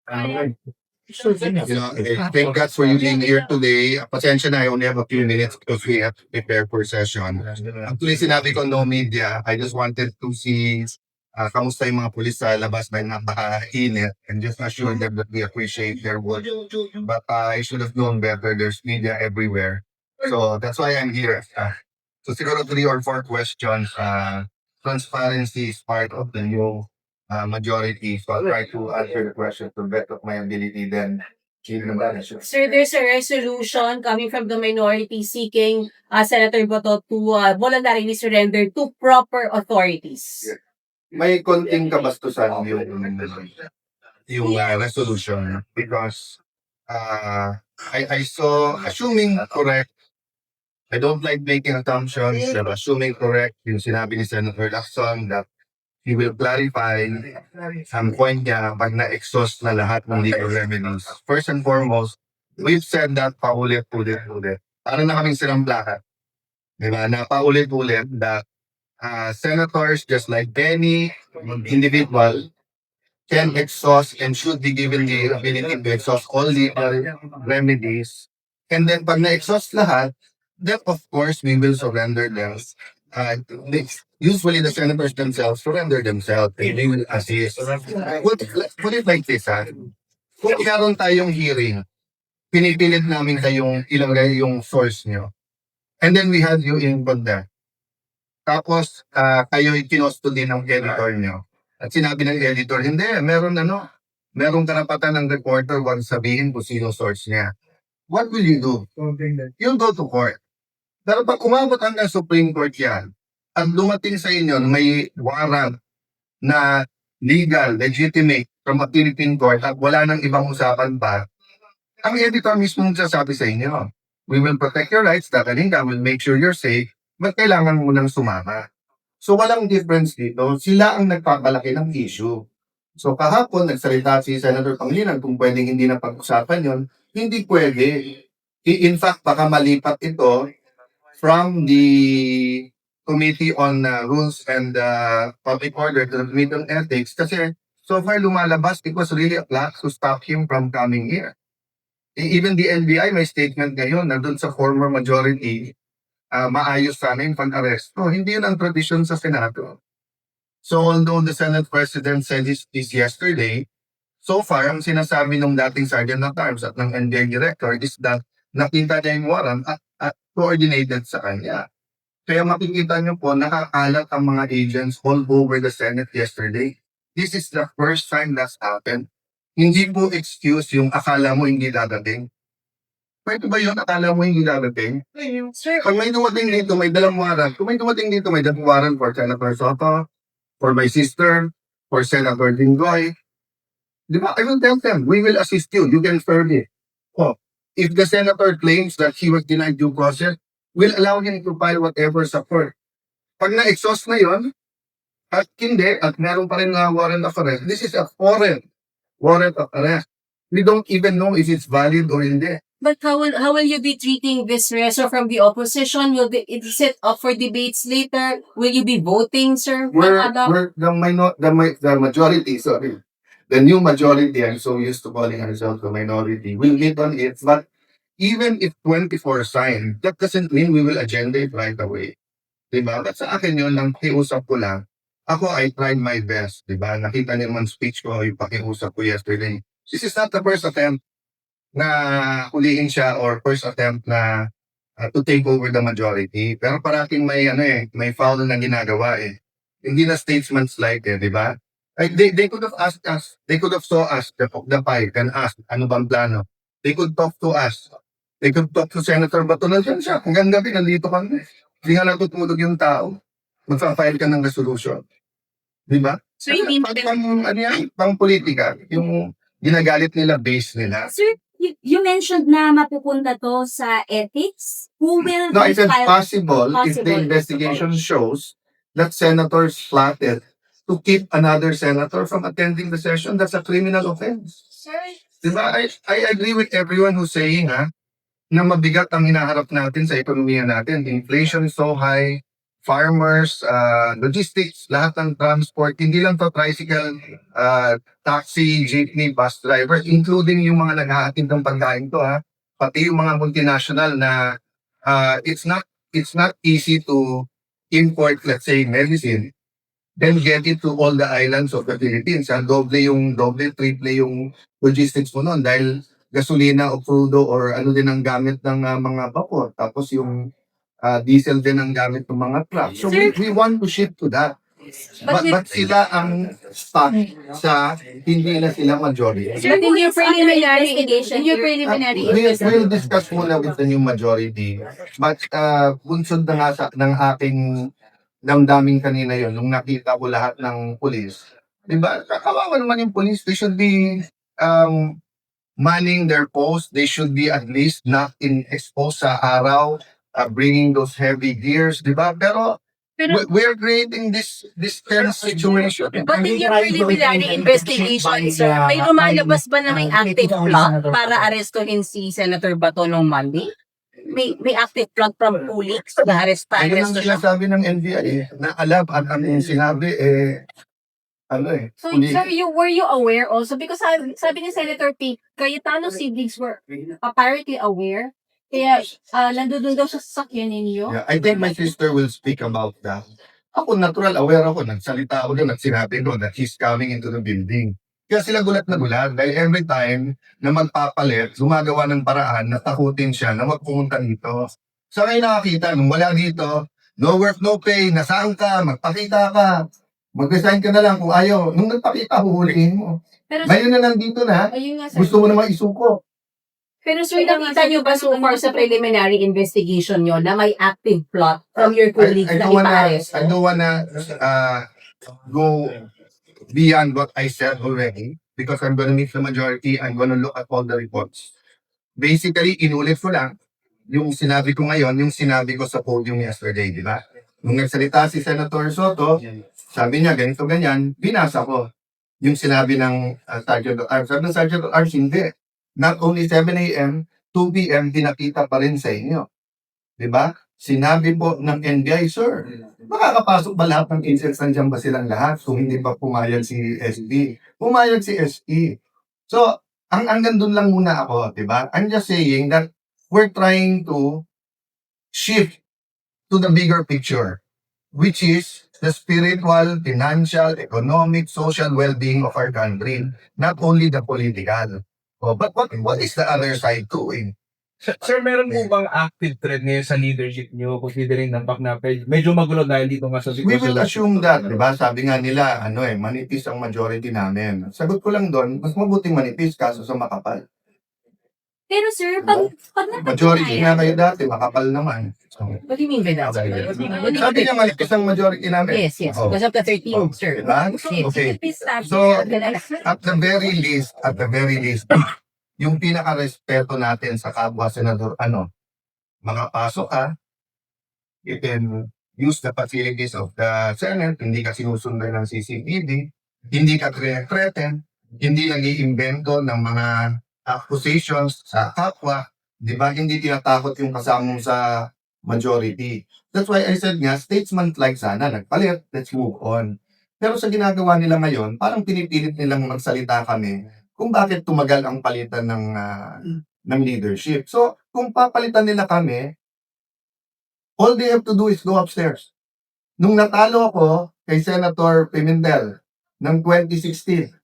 Thank God for you being here today. Pasensya na, I only have a few minutes because we have to prepare for session. Actually, sinabi ko no media. I just wanted to see kamusta yung mga pulis sa labas na napaka-init and just assure them that we appreciate their work. But I should have known better. There's media everywhere. So that's why I'm here. So siguro 3 or 4 questions. Transparency is part of the new majority. So I'll try to answer the question to the best of my ability. Then, Sir, there's a resolution coming from the minority seeking Senator Boto to voluntarily surrender to proper authorities. Yeah. May konting kabastusan yung resolution because I saw, assuming correct, I don't like making assumptions, but assuming correct, yung sinabi ni Senator Lacson that he will clarify ang point niya pag na-exhaust na lahat ng legal remedies. First and foremost, we've said that paulit-ulit. Para na kaming silang lahat. Diba? Na paulit-ulit that senators, just like any individual, can exhaust and should be given the ability to exhaust all legal remedies. And then pag na-exhaust lahat, then of course we will surrender them. Usually the senators themselves surrender themselves and they will assist. Let's put it like this, kung meron tayong hearing, pinipilit namin kayong ilagay yung source nyo. And then we have you in there. Tapos, kayo kinostody ng editor nyo. At sinabi ng editor, hindi, merong karapatan ng reporter wag sabihin kung sino source niya. What will you do? You'll go to court. Pero pag umabot hanggang Supreme Court yan, at dumating sa inyo may warrant na legal, legitimate from a Philippine court at wala nang ibang usapan pa, ang editor mismo nagsasabi sa inyo, we will protect your rights, dadaling ka, we'll make sure you're safe, but kailangan mo nang sumama. So walang difference dito, sila ang nagpapalaki ng issue. So kahapon, nagsalita si Senator Pangilinan kung pwedeng hindi na pag-usapan yon, hindi pwede. In fact, baka malipat ito from the Committee on Rules and Public Order to the Committee on Ethics kasi so far lumalabas, it was really a plot to stop him from coming here. Even the NBI may statement ngayon na doon sa former majority, maayos sana yung pag-aresto. Hindi yun ang tradisyon sa Senado. So although the Senate President said this yesterday, so far, ang sinasabi ng dating Sergeant at Arms at ng NBI Director is that nakita niya yung warrant at coordinated sa kanya. Kaya makikita niyo po, nakakalat ang mga agents all over the Senate yesterday. This is the first time that's happened. Hindi po excuse yung akala mo hindi dadating. Pwede ba yun? Akala mo hindi dadating? Sir, Pag may dumating dito, may dalang warrant. Kung may dumating dito, may dalang warrant for Senator Soto, for my sister, for Senator Dinggoy. Di ba? I will tell them, we will assist you. You can serve it. Oh, if the senator claims that he was denied due process, we'll allow him to file whatever support. Pag na-exhaust na yon, at hindi, at meron pa rin na warrant of arrest, this is a foreign warrant of arrest. We don't even know if it's valid or hindi. but how will you be treating this reso from the opposition? Is it up for debates later? Will you be voting, sir? We're the majority, sorry. The new majority, I'm so used to calling ourselves the minority, will meet on it. But even if 24 sign, that doesn't mean we will agenda it right away. Diba? At sa akin yun, nang pakiusap ko lang, ako, I tried my best. Diba? Nakita niyo naman speech ko, yung pakiusap ko yesterday. This is not the first attempt na hulihin siya or first attempt na to take over the majority. Pero parating may foul na ginagawa eh. Hindi na statesman's-like di ba? They could have asked us, they could have saw us, the file, and asked, ano bang plano? They could talk to us. They could talk to Senator Bato. Nandiyan siya. Hanggang gabi, nandito kami. Hindi nga natutulog yung tao. Magpa-file ka ng resolution. Di ba? So, hindi pang politika, yung ginagalit nila, base nila. Sir, you mentioned na mapupunta to sa ethics. Who will No, I said file- possible if the investigation shows that senators plotted to keep another senator from attending the session. That's a criminal offense. Sir, Diba? I agree with everyone who's saying na mabigat ang hinaharap natin sa ekonomiya natin. The inflation is so high, farmers, logistics, lahat ng transport, hindi lang to tricycle, taxi, jeepney, bus driver, including yung mga naghahatid ng pagkain to ha, pati yung mga multinational na it's not easy to import, let's say, medicine, then get it to all the islands of the Philippines. Doble, triple yung logistics mo noon dahil gasolina o crudo or ano din ang gamit ng mga vapor. Tapos yung diesel din ang gamit ng mga truck. So we want to shift to that. But sila ang stuck sa hindi na sila majority. But in your preliminary investigation, We'll discuss muna with the new majority. But bunsod na nga ng aking damdamin kanina yon nung nakita ko lahat ng pulis. Diba? Kakawawa naman yung pulis. They should be manning their post. They should be at least not exposed sa araw, bringing those heavy gears. Diba? Pero we're creating this tense situation. But in your preliminary investigation, sir, may lumalabas ba na may active plot para arestuhin si Senator Bato noong Monday? May active plot from Pulix na arresta Ayun ang sinasabi ng NBI na alam at ang sinabi So, huli. sir, were you aware also? Because sabi ni Senator P, Cayetano siblings were apparently aware. Kaya, nandun daw sa sasakyan ninyo. Yeah, I think my sister will speak about that. Ako, natural aware ako. Nagsalita ako doon at sinabi ko that he's coming into the building. Kaya sila gulat na gulat dahil every time na magpapalit, gumagawa ng paraan na takutin siya na wag pumunta dito. Sa kayo nakakita, nung wala dito, no work, no pay, nasaan ka, magpakita ka. Mag-resign ka na lang kung ayaw. Nung nagpakita, huhulihin mo. Pero, Ngayon na nandito na, ayun nga, sir. gusto mo namang isuko. Pero sir, nakita niyo ba so far sa preliminary investigation niyo na may active plot from your colleagues I na don't wanna, ipa-arrest? I don't wanna go beyond what I said already because I'm gonna meet the majority. I'm gonna look at all the reports. Basically, inulit ko lang yung sinabi ko ngayon, yung sinabi ko sa podium yesterday, di ba? Nung nagsalita si Senator Soto, sabi niya ganito ganyan, binasa ko yung sinabi ng Sergeant Arms. Sabi ng Sergeant Arms, hindi. Not only 7 a.m., 2 p.m., pinakita pa rin sa inyo. Di ba? Sinabi po ng NBI, sir, makakapasok ba lahat ng agents? Nandiyan ba silang lahat? Kung hindi pa pumayag si SB. Pumayag si SE. So, hanggang dun lang muna ako, di ba? I'm just saying that we're trying to shift to the bigger picture, which is the spiritual, financial, economic, social well-being of our country, not only the political. Oh, but what is the other side doing? Sir, meron po bang active threat ngayon sa leadership niyo considering nampak na medyo magulo dahil dito nga sa We will assume that, di ba? Sabi nga nila, manipis ang majority namin. Sagot ko lang doon, mas mabuting manipis kaso sa makapal. Pero sir, pag Majority nga kayo dati, makapal naman. So, What do you mean by that, sir? sabi niya manipis ang majority namin. Yes, yes. Oh. Because of the 13, sir. Diba? Okay. So, at the very least, yung pinaka-respeto natin sa kapwa senador, makapasok ka, you can use the facilities of the Senate, hindi ka sinusundan ng CCTV, hindi ka threaten, hindi nag-iimbento ng mga accusations sa kapwa, di ba? Hindi tinatakot yung kasama mo sa majority. That's why I said nga, statesman-like sana, nagpalit, let's move on. Pero sa ginagawa nila ngayon, parang pinipilit nilang magsalita kami kung bakit tumagal ang palitan ng leadership. So, kung papalitan nila kami, all they have to do is go upstairs. Nung natalo ako kay Senator Pimentel ng 2016,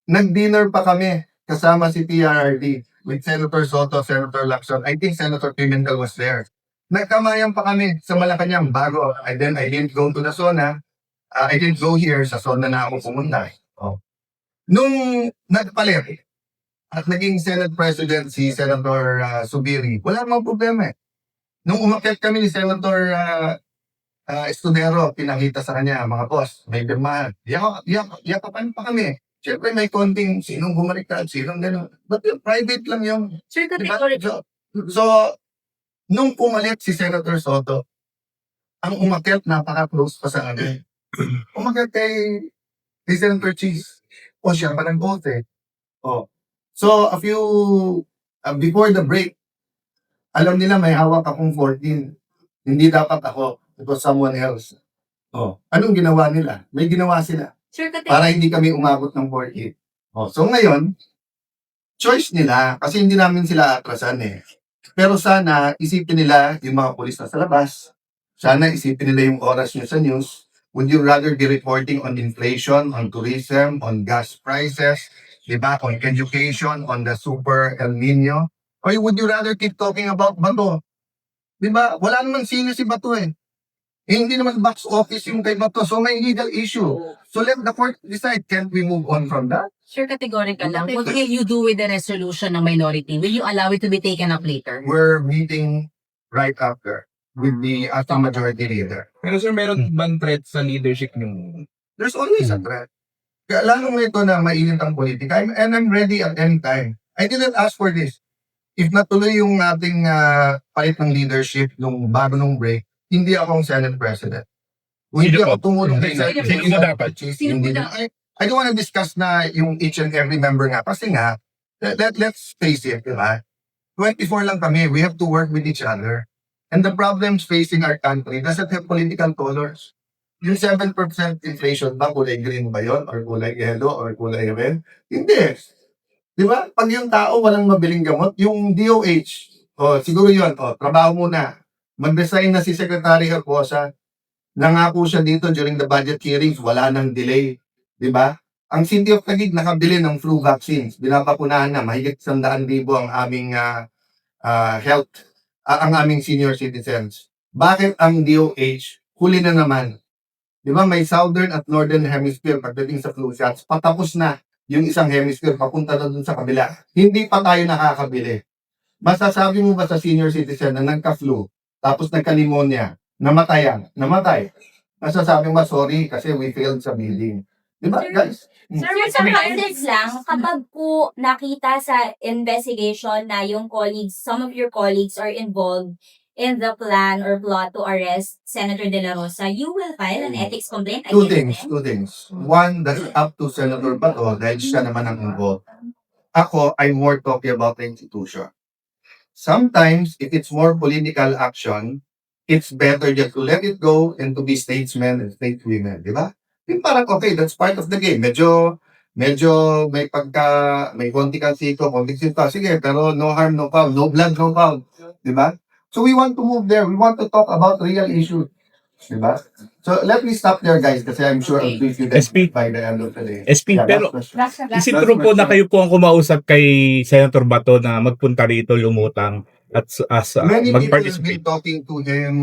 nag-dinner pa kami kasama si PRRD with Senator Soto, Senator Lacson. I think Senator Pimentel was there. Nagkamayan pa kami sa Malacanang bago. I didn't go to the zona. I didn't go here. Sa zona na ako pumunta. Oh. Nung nagpalit at naging Senate President si Senator Subiri, wala namang problema. Nung umakyat kami ni Senator Escudero, pinakita sa kanya, mga boss, may pirmahan. Yakapan pa kami. Siyempre may konting sinong bumaliktad, sinong gano'n. But yung private lang yung... Sir, Diba? So, nung pumalit si Senator Soto, ang umakyat napaka-close pa sa amin. Umakyat kay Senator Cheese. O siya pa nag-vote. Oh. So, before the break, alam nila may hawak akong 14. Hindi dapat ako. It was someone else. Oh, anong ginawa nila? May ginawa sila Sir, kasi para hindi kami umabot ng 48. Oh, so ngayon, choice nila kasi hindi namin sila atrasan eh. Pero sana isipin nila yung mga pulis na sa labas. Sana isipin nila yung oras nyo sa news. Would you rather be reporting on inflation, on tourism, on gas prices, diba? On education, on the super El Nino? Or would you rather keep talking about Bato? Diba? Wala naman sino si Bato eh. Hindi naman box office yung kay Bato. So may legal issue. So let the court decide. Can't we move on from that? Sure, categorical lang. What will you do with the resolution ng minority? Will you allow it to be taken up later? We're meeting right after with the acting majority leader. Pero sir, meron bang threat sa leadership niyo? There's always a threat. Kaya lalo mo ito na mainit ang politika. And I'm ready at any time. I didn't ask for this. If natuloy yung ating palit ng leadership nung bago nung break, hindi ako ang Senate President. Kung hindi ako tumulong kay Senate Sino dapat? hindi na. I don't want to discuss na yung each and every member nga. Kasi nga, let's face it, diba? 24 lang kami. We have to work with each other. And the problems facing our country doesn't have political colors. Yung 7% inflation ba, kulay green ba yun? Or kulay yellow? Or kulay red? Hindi. Di ba? Pag yung tao walang mabiling gamot, yung DOH, siguro yun, trabaho muna. Mag-resign na si Secretary Herbosa. Nangako siya dito during the budget hearings, wala nang delay. Di ba? Ang City of Taguig nakabili ng flu vaccines. Binabakunahan na, mahigit 100,000 ang aming ang aming senior citizens. Bakit ang DOH huli na naman? Di ba may southern at northern hemisphere pagdating sa flu shots, patapos na yung isang hemisphere, papunta na dun sa kabila. Hindi pa tayo nakakabili. Masasabi mo ba sa senior citizen na nagka-flu, tapos nagka-pneumonia, namatay. Masasabi mo ba, sorry, kasi we failed sa billing. Di ba, guys? Sir, may context lang, kapag po nakita sa investigation na yung colleagues, some of your colleagues are involved in the plan or plot to arrest Senator De La Rosa, you will file an ethics complaint Two against them? things. One, that's up to Senator Bato dahil siya naman ang involved. Ako, I'm more talking about the institution. Sometimes, if it's more political action, it's better just to let it go and to be statesmen and stateswomen, di ba? Yung parang, okay, that's part of the game. Medyo may konti kang siko, konti siko. Sige, pero no harm, no foul. No blood, no foul. Di ba? So we want to move there. We want to talk about real issues. Diba? So let me stop there, guys, kasi I'm sure I'll brief you guys SP. by the end of the day. SP, pero last question. is it true po na kayo po ang kumausap kay Senator Bato na magpunta rito, lumutang at Many people have mag-participate? been talking to him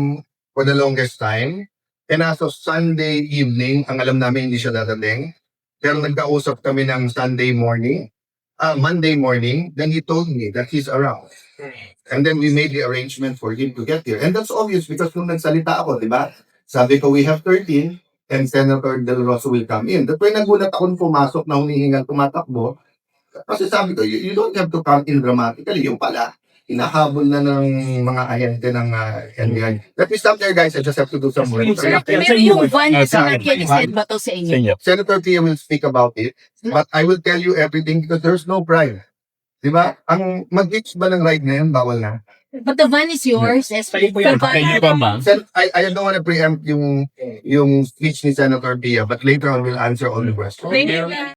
for the longest time. And as of Sunday evening, ang alam namin hindi siya dadating. Pero nagkausap kami ng Monday morning, then he told me that he's around. And then we made the arrangement for him to get here. And that's obvious because nung nagsalita ako, di ba? Sabi ko, we have 13 and Senator Del Rosso will come in. That's why nagulat ako nung pumasok na hunihingan tumatakbo. Kasi sabi ko, you don't have to come in dramatically. Yung pala, hinahabol na ng mga ahente ng NBI. Let me stop there, guys. I just have to do some work. Sir, Yeah, pero yung van na sa akin. sakyan ni Sed Bato sa Sa inyo. inyo. Senator Pia will speak about it, but I will tell you everything because there's no crime. Di ba? Ang mag-hitch ba ng ride na yun, bawal na. But the van is yours. Kayo po yan. Kayo pa, ma'am. I don't want to preempt yung speech ni Senator Pia, but later on we'll answer all the questions. Thank you.